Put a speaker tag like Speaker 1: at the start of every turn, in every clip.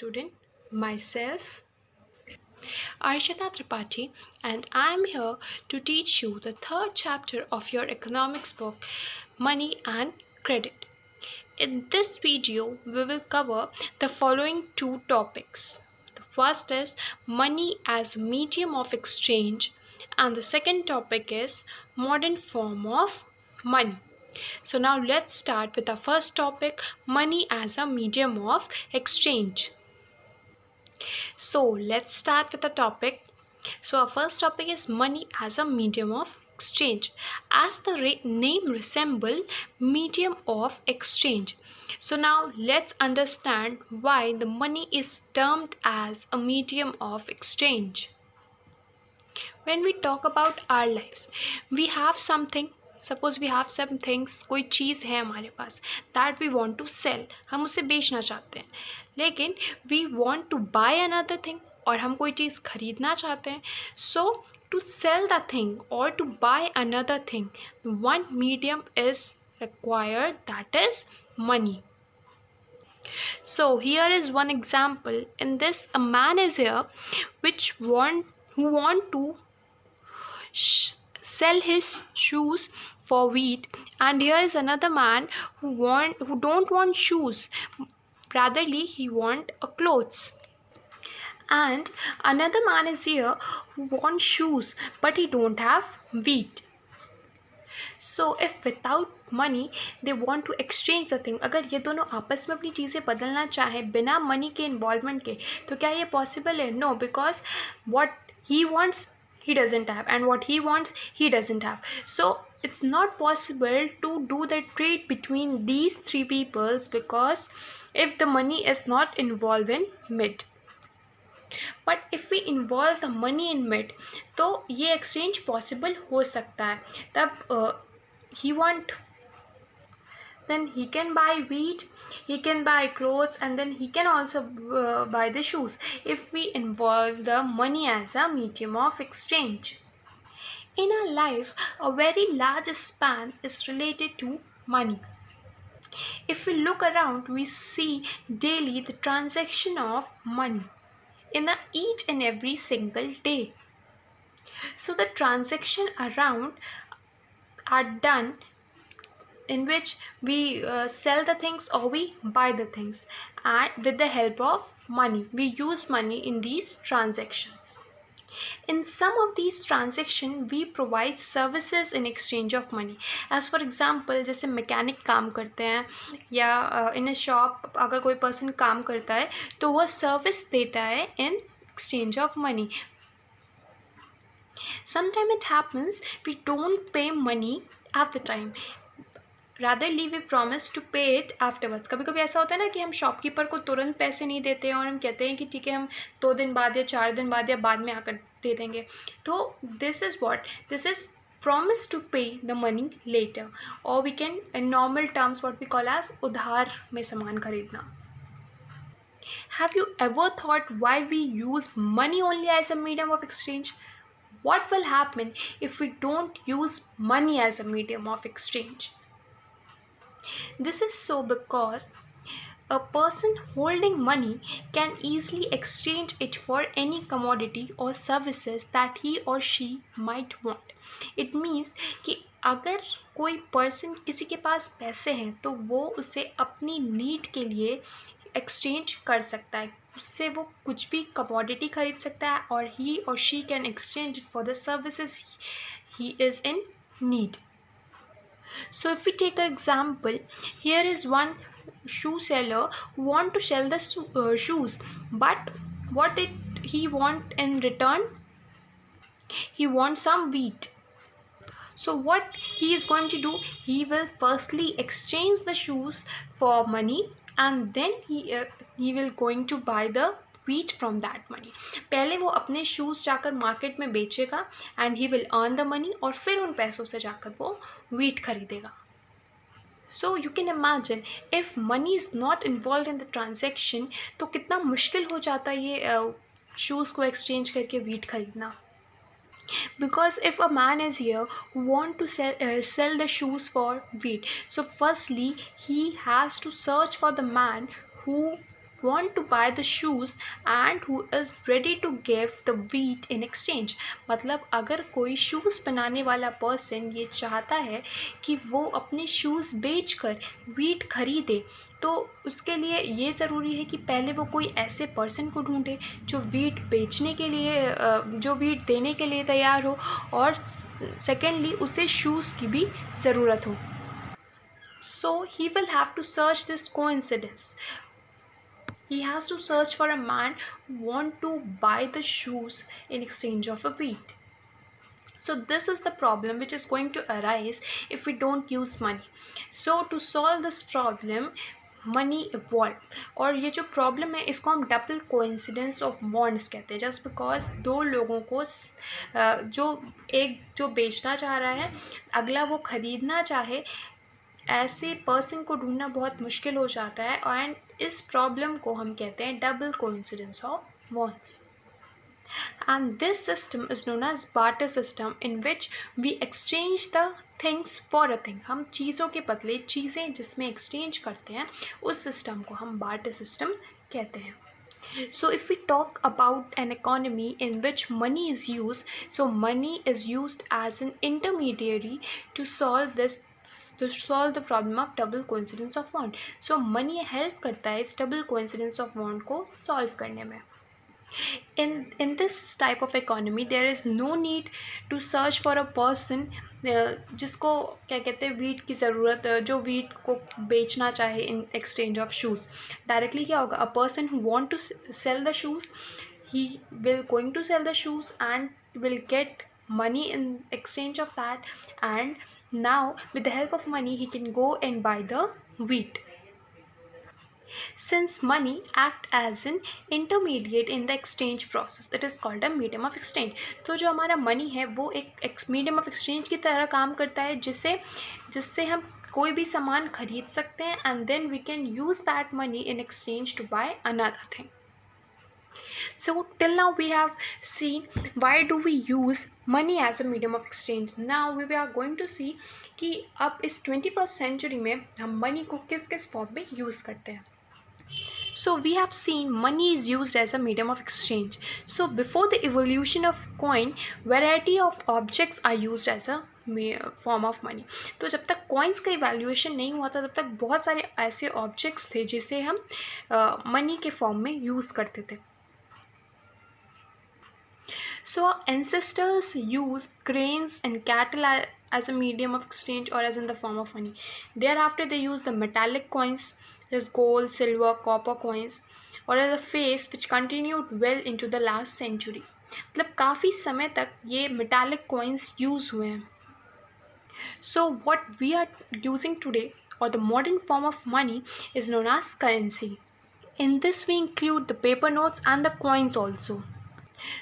Speaker 1: student, myself, Arshita Tripathi, and I am here to teach you the third chapter of your economics book, Money and Credit. In this video, we will cover the following two topics. The first is money as medium of exchange, and the second topic is modern form of money. So now let's start with the first topic, money as a medium of exchange. So let's start with the topic. So our first topic is money as a medium of exchange. As the name resemble, medium of exchange. So now let's understand why the money is termed as a medium of exchange. When we talk about our lives, we have something, suppose we have some things, कोई चीज़ है हमारे पास that we want to sell, हम उसे बेचना चाहते हैं, लेकिन we want to buy another thing, और हम कोई चीज़ खरीदना चाहते हैं. So to sell the thing or to buy another thing, one medium is required, that is money. So here is one example. In this, a man is here who want to sell his shoes for wheat, and here is another man who don't want shoes, ratherly he want clothes. And another man is here who wants shoes but he don't have wheat. So if without money they want to exchange the thing, अगर ये दोनों आपस में अपनी चीज़ें बदलना चाहें बिना मनी के इन्वॉल्वमेंट के, तो क्या ये पॉसिबल है? No, because what he wants he doesn't have, and what he wants he doesn't have. So it's not possible to do the trade between these three peoples, because if the money is not involved in mid. But if we involve the money in mid, तो ये exchange possible हो सकता है. तब he want, then he can buy wheat, he can buy clothes, and then he can also buy the shoes if we involve the money as a medium of exchange. In our life, a very large span is related to money. If we look around, we see daily the transaction of money in each and every single day. So the transaction around are done in which we sell the things or we buy the things, and with the help of money we use money in these transactions. In some of these transactions we provide services in exchange of money. As for example, जैसे mechanic काम करते हैं, या इन अ shop अगर कोई person काम करता है तो वह सर्विस देता है in exchange of money. Sometimes it happens we don't pay money at the time, ratherly we promise to pay it afterwards. कभी कभी ऐसा होता है ना कि हम शॉपकीपर को तुरंत पैसे नहीं देते हैं और हम कहते हैं कि ठीक है हम 2 दिन बाद या 4 दिन बाद या बाद में आकर दे देंगे. तो this is promise to pay the money later, or we can in normal terms what we call as उधार में सामान खरीदना. Have you ever thought why we use money only as a medium of exchange? What will happen if we don't use money as a medium of exchange? This is so because a person holding money can easily exchange it for any commodity or services that he or she might want. It means कि अगर कोई person किसी के पास पैसे हैं तो वो उसे अपनी need के लिए exchange कर सकता है, उससे वो कुछ भी commodity खरीद सकता है, और he or she can exchange it for the services he is in need. So if we take an example, here is one shoe seller who want to sell the shoes, but what he want in return? He wants some wheat. So what he is going to do? He will firstly exchange the shoes for money, and then he will going to buy the wheat from that money. पहले वो अपने shoes जाकर market में बेचेगा and he will earn the money, और फिर उन पैसों से जाकर वो wheat खरीदेगा. So you can imagine if money is not involved in the transaction, तो कितना मुश्किल हो जाता है ये शूज़ को exchange करके wheat खरीदना. Because if a man is here who want to sell the shoes for wheat, so firstly he has to search for the man who want to buy the shoes and who is ready to give the wheat in exchange। मतलब अगर कोई shoes बनाने वाला person ये चाहता है कि वो अपने शूज़ बेचकर wheat खरीदे, तो उसके लिए ये ज़रूरी है कि पहले वो कोई ऐसे पर्सन को ढूंढे जो वीट बेचने के लिए जो वीट देने के लिए तैयार हो, और सेकेंडली उसे शूज़ की भी ज़रूरत हो। So he will have to search this coincidence. He has to search for a man who want to buy the shoes in exchange of a wheat. So this is the problem which is going to arise if we don't use money. So to solve this problem, money evolve, और ये जो problem है इसको हम double coincidence of bonds कहते हैं। Just because दो लोगों को जो एक जो बेचना चाह रहा है, अगला वो ख़रीदना चाहे, ऐसे पर्सन को ढूंढना बहुत मुश्किल हो जाता है, एंड इस प्रॉब्लम को हम कहते हैं double coincidence of bonds. And this system is known as barter system, in which we exchange the things for a thing. हम चीज़ों के बदले चीज़ें जिसमें exchange करते हैं, उस system को हम barter system कहते हैं। So if we talk about an economy in which money is used, so money is used as an intermediary to solve the problem of double coincidence of bond. So money help करता है इस double coincidence of bond को solve करने में। In this type of economy there is no need to search for a person जिसको क्या कहते हैं वीट की ज़रूरत, जो वीट को बेचना चाहे in exchange of shoes. Directly क्या होगा, a person who want to sell the shoes, he will going to sell the shoes and will get money in exchange of that, and now with the help of money he can go and buy the wheat. Since money act as an intermediate in the exchange process, it is called a medium of exchange. तो जो हमारा money है वो एक medium of exchange की तरह काम करता है, जिससे हम कोई भी सामान खरीद सकते हैं, and then we can use that money in exchange to buy another thing. So till now we have seen why do we use money as a medium of exchange. Now we are going to see कि अब इस 21st century में हम money को किस किस form में use करते हैं। So we have seen money is used as a medium of exchange. So before the evolution of coin, variety of objects are used as a form of money. तो जब तक coins का evaluation नहीं हुआ था तब तक बहुत सारे ऐसे ऑब्जेक्ट्स थे जिसे हम मनी के फॉर्म में यूज़ करते थे। So our ancestors used grains and cattle as a medium of exchange or as in the form of money. Thereafter they used the metallic coins, as gold, silver, copper coins, or as a face which continued well into the last century. मतलब काफ़ी समय तक ये metallic coins use हुए हैं। So what we are using today, or the modern form of money, is known as currency. In this we include the paper notes and the coins also.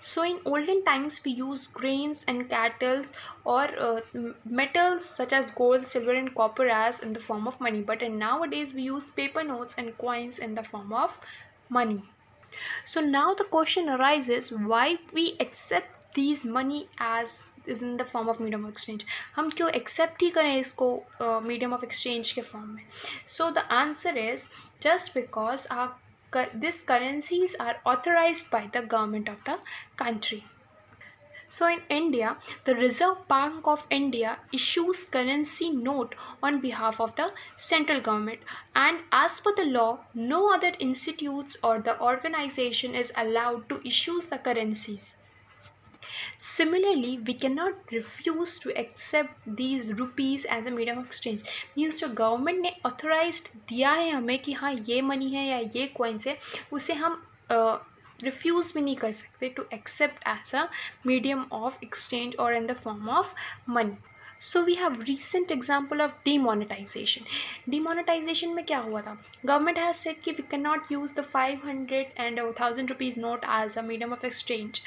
Speaker 1: So in olden times we used grains and cattle or metals such as gold, silver and copper as in the form of money, but nowadays we use paper notes and coins in the form of money. So now the question arises, why we accept these money as is in the form of medium of exchange? हम क्यों accept ही करें इसको medium of exchange के form में? So the answer is just because these currencies are authorized by the government of the country. So in India, the Reserve Bank of India issues currency note on behalf of the central government, and as per the law, no other institutes or the organization is allowed to issue the currencies. Similarly, we cannot refuse to accept these rupees as a medium of exchange. Means जो government ने authorised दिया है हमें कि हाँ ये money है या ये कॉइन्स है, उसे हम रिफ्यूज़ भी नहीं कर सकते to accept as a medium of exchange और in the form of money. So we have recent example of demonetisation. Demonetisation में क्या हुआ था, गवर्नमेंट हैज़ सेड कि we can not use the 500 and 1000 rupees note as a medium of exchange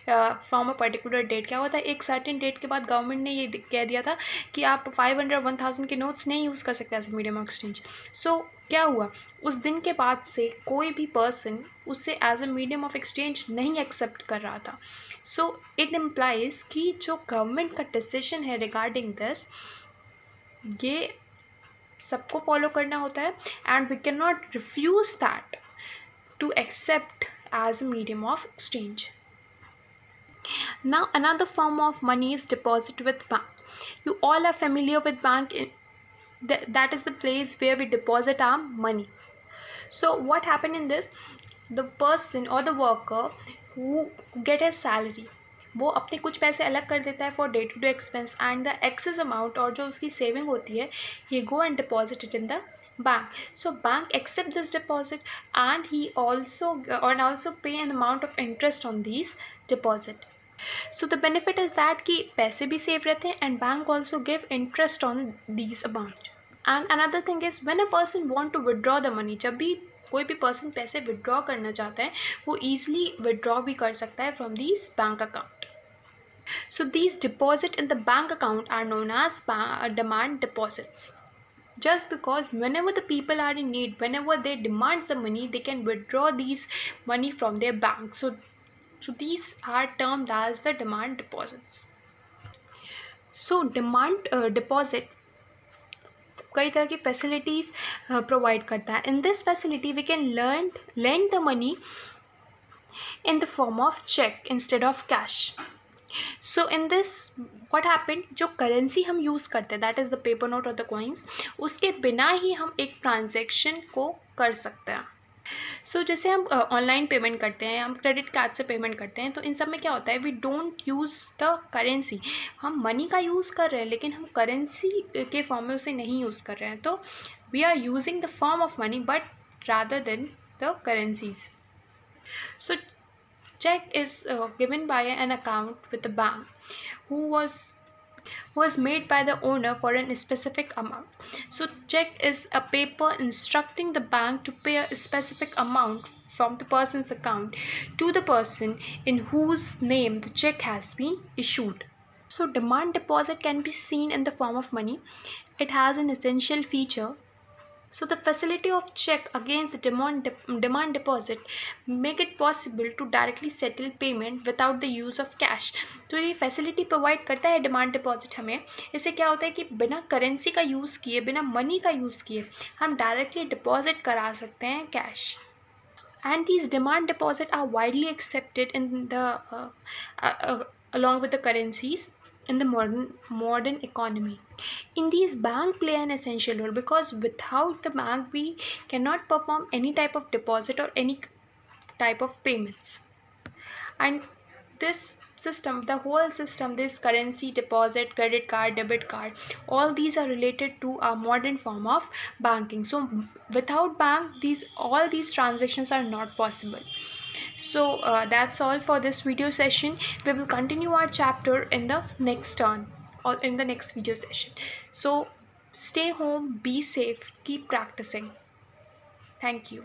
Speaker 1: from a particular date. क्या हुआ था, एक certain date के बाद गवर्नमेंट ने ये कह दिया था कि आप 500 1000 के नोट्स नहीं यूज़ कर सकते as a medium of exchange. So क्या हुआ, उस दिन के बाद से कोई भी पर्सन उसे as a medium of exchange नहीं एक्सेप्ट कर रहा था। सो इट इम्प्लाइज कि जो गवर्नमेंट का डिसीजन है रिगार्डिंग दिस, ये सबको फॉलो करना होता है, and we can not refuse that to accept as a medium of exchange. Now another form of money is deposit with bank. You all are familiar with bank. That is the place where we deposit our money. So what happened in this, the person or the worker who get a salary, वो अपने कुछ पैसे अलग कर देता है for day to day expense and the excess amount और जो उसकी सेविंग होती है he go and deposit it in the bank. So bank accept this deposit and he also pay an amount of interest on these deposit. So the benefit is that कि पैसे भी save रहते हैं and bank also give interest on these amount. And another thing is when a person want to withdraw the money, जब भी कोई भी person पैसे विड्रॉ करना चाहता है वो ईजिली विड्रॉ भी कर सकता है from this bank account. So these deposit in the bank account are known as demand deposits. Just because whenever the people are in need, whenever they demand some money, they can withdraw these money from their bank. So these are termed as the demand deposits. So demand deposit कई तरह की facilities provide करता है. In this facility we can lend the money in the form of check instead of cash. So in this what happened, जो currency हम use करते हैं that is the paper note और द कॉइन्स, उसके बिना ही हम एक ट्रांजेक्शन को कर सकते हैं. सो जैसे हम ऑनलाइन पेमेंट करते हैं, हम क्रेडिट कार्ड से पेमेंट करते हैं, तो इन सब में क्या होता है, we don't use the currency. हम मनी का यूज़ कर रहे हैं लेकिन हम करेंसी के फॉर्म में उसे नहीं यूज़ कर रहे हैं. तो we are using the form of money but rather than the currencies. So check is given by an account with the bank who was made by the owner for a specific amount. So check is a paper instructing the bank to pay a specific amount from the person's account to the person in whose name the check has been issued. So demand deposit can be seen in the form of money. It has an essential feature. So the facility of check against the demand deposit make it possible to directly settle payment without the use of cash. तो ये facility provide करता है demand deposit हमें. इससे क्या होता है कि बिना करेंसी का यूज़ किए, बिना मनी का यूज़ किए हम डायरेक्टली डिपॉजिट करा सकते हैं cash. And these demand deposit are widely accepted in the along with the currencies in the modern economy. In these, bank play an essential role because without the bank we cannot perform any type of deposit or any type of payments. And this system, the whole system, this currency, deposit, credit card, debit card, all these are related to a modern form of banking. So without bank, all these transactions are not possible. So that's all for this video session. We will continue our chapter in the next turn or in the next video session. So stay home, be safe, keep practicing. Thank you.